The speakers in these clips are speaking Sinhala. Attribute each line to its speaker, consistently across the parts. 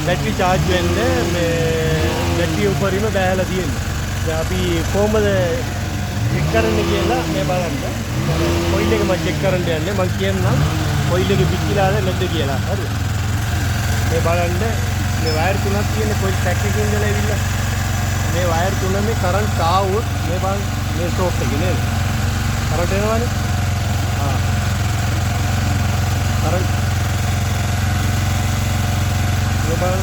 Speaker 1: බැටරි charge වෙන්නේ මේ බැටරිය උඩරින්ම බෑලා තියෙන්නේ. දැන් අපි කොහමද චෙක් කරන්නේ කියලා මේ බලන්න. කොයිල් එක මම චෙක් කරන්න යන්නේ. මම කියන්නම් කොයිල් එක පිච්චිලාද නැද්ද කියලා. හරිද? මේ බලන්න මේ වයර් තුනක් තියෙන කොයිල් පැක් එකකින් ඉඳලා ඇවිල්ලා මේ වයර් තුනේ කරන්ට් ආවොත් මේ බලන්න මේ ෂෝක් එකේ නේද? කරන්ට් එනවනේ. කරන්ට් මේ බලන්න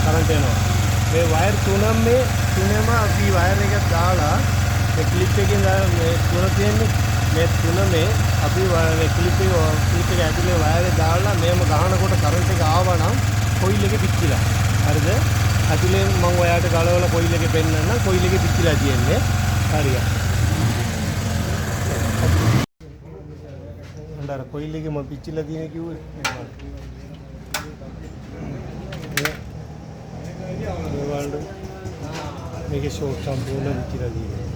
Speaker 1: කරන්ට් එනවා. මේ වයර් තුනම අපි වයර් එකක් දාලා මේ ක්ලිප් එකෙන් මේ තුන තියෙන්නේ මේ තුනමේ අපි මේ ක්ලිප් එක ඇතුලේ වයර් එක දාලා මේම ගහනකොට කරන්ට් එක ආවා නම් කොයිල් එක පිච්චිලා. හරිද? ඇතුලෙන් මම ඔයාලට ගලවලා කොයිල් එක පෙන්නන්නම්. කොයිල් එක පිච්චිලා තියෙන්නේ. හරියට. අnder කොයිල් එකේ මම පිච්චිලා තියෙන කිව්වේ. මේකේ ෂෝට් සම්පූර්ණ පිච්චිලා තියෙන්නේ.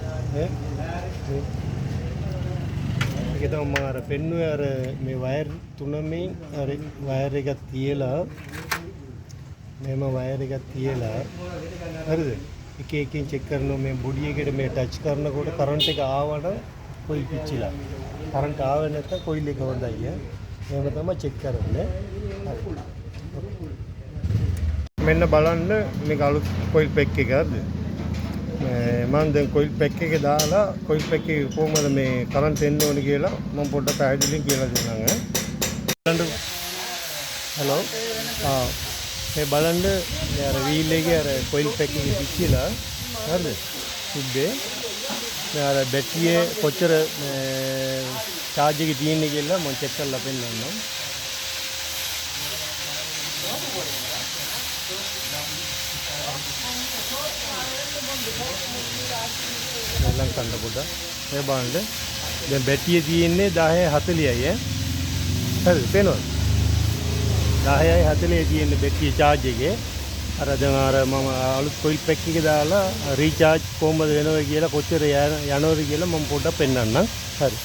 Speaker 1: ඒක තමයි මම අර පෙන්නුවේ අර මේ වයර් තුනමින් අර වයර් එක තියලා මේම වයර් එක තියලා හරිද? එක එකකින් චෙක් කරනවා මේ බොඩි එකට මේ ටච් කරනකොට කරන්ට් එක ආවනම් කොයිල් පිච්චිලා. කරන්ට් ආවේ නැත්නම් කොයිල් එක හොඳයි. එහෙම තමයි චෙක් කරන්නේ. මෙන්න බලන්න මේක අලුත් කොයිල් පැක් එක හරිද? මම දැන් කොයිල් පැක් එක දාලා කොයිල් පැක් එක කොහමද මේ කරන්ට් එන්න ඕනේ කියලා මම පොඩ්ඩක් පැහැදිලිව කියලා දෙන්නම්. බලන්න. හලෝ. මේ බලන්න අර වීල් එකේ අර කොයිල් පැක් එක පිච්චිලා හරිද? තිබ්බේ. මේ අර බැටරියේ කොච්චර charge එකේ තියෙන්නේ කියලා මම චෙක් කරලා පෙන්නන්නම්. ලංකන්න පොඩ්ඩක් මේ බලන්න දැන් බැටරිය තියෙන්නේ 10:40යි ඈ හරිද පේනවද 10:40 තියෙන්නේ බැටරිය charge එකේ අර දැන් අර මම අලුත් කොයිල් පැක් එක දාලා රීචාර්ජ් කොහමද වෙනවද කියලා කොච්චර යනවද කියලා මම පොඩ්ඩක් පෙන්නන්නම් හරි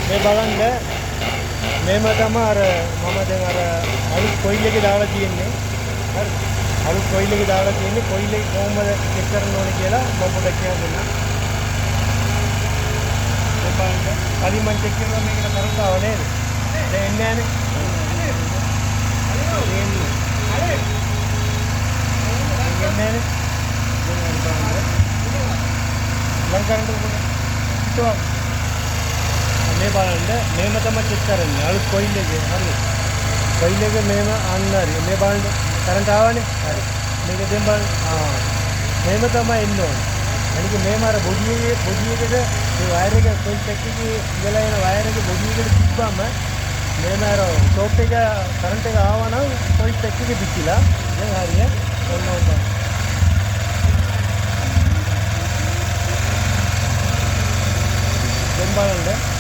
Speaker 1: මේ බලන්න මේම තමයි අර මම දැන් අර අලුත් කොයිල් එකේ දාලා තියෙන්නේ හරි අලුත් කොයිල් එකේ දාලා තියෙන්නේ කොයිල් එක කොහොමද චෙක් කරන්න ඕනේ කියලා මම පොඩ්ඩක් කියන්න දෙන්නම් මේ බලන්න කලින් මම චෙක් කරුවා මේකට කරන්ට් ආව නේද දැන් එන්නේ නැහනේ මේ බලන්න මේම තමයි චෙක් කරන්නේ අලුත් කොයිල් එකේ හරිද කොයිල් එක මේම අන්න හරි මේ බලන්න කරන්ට් ආවනේ හරි මේක දැන් බලන්න මේම තමයි එන්න ඕනේ අනික මේම අර බොඩි එකට මේ වයර් එක කොයිල් පැක් එකේ ඉඳලා එන වයර් එක බොඩි එකට තිබ්බම මේම අර ෂෝක් එක කරන්ට් එක ආවා නම් කොයිල් පැක් එකේ පිටිලා දැන් හරිය ඔන්න ඔන්න දැන් බලන්න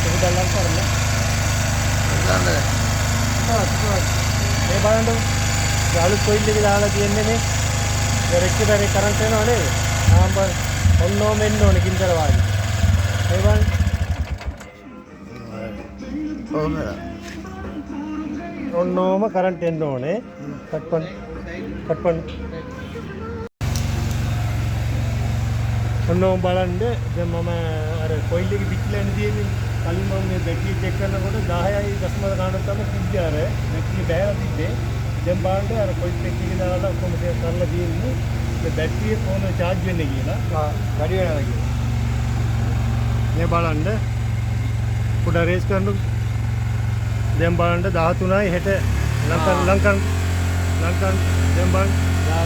Speaker 1: ඒක දැන් කරන්න. මේ බලන්න අලුත් කොයිල් එක දාලා තියෙන්නේ මේ. රෙක්ටිෆයරේ කරන්ට් එනවා නේද? ආම්බ ඔන්නෝම එන්න ඕනේ කින්දර වාගේ. මේ බලන්න. ඔන්නෝම කරන්ට් එන්න ඕනේ. කට් පොන්. ඔන්නෝම බලන්න දැන් මම අර කොයිල් එක පිටිලා ඉන්න තියෙන්නේ කලින් මම මේ බැටරිය චෙක් කරනකොට 10යි දශම ගානක් තමයි තිබ්බේ අර බැටරිය බෑලා තිබ්බේ දැන් බලන්න අර කොයිල් පැක් එකේ දාලා ඔක්කොම ටෙස්ට් කරලා තියෙන්නේ මේ බැටරිය කොහොමද charge වෙන්නේ කියලා වැඩි වෙනවා කියලා මේ බලන්න පොඩ රේස් කරනු දැන් බලන්න 13යි හෙට ලංකන් දැන් බලන්න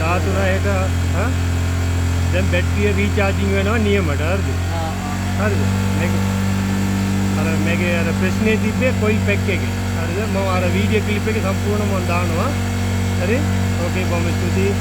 Speaker 1: 13යි හෙට දැන් බැටරිය රීචාර්ජින් වෙනවා නියමයට හරිද? හරිද? මේකේ අර ප්‍රශ්නේ තිබ්බේ කොයිල් පැක් එකේ. හරිද? මම අර වීඩියෝ ක්ලිප් එකේ සම්පූර්ණම දානවා. හරි? ඕකේ බොහොම ස්තුතියි.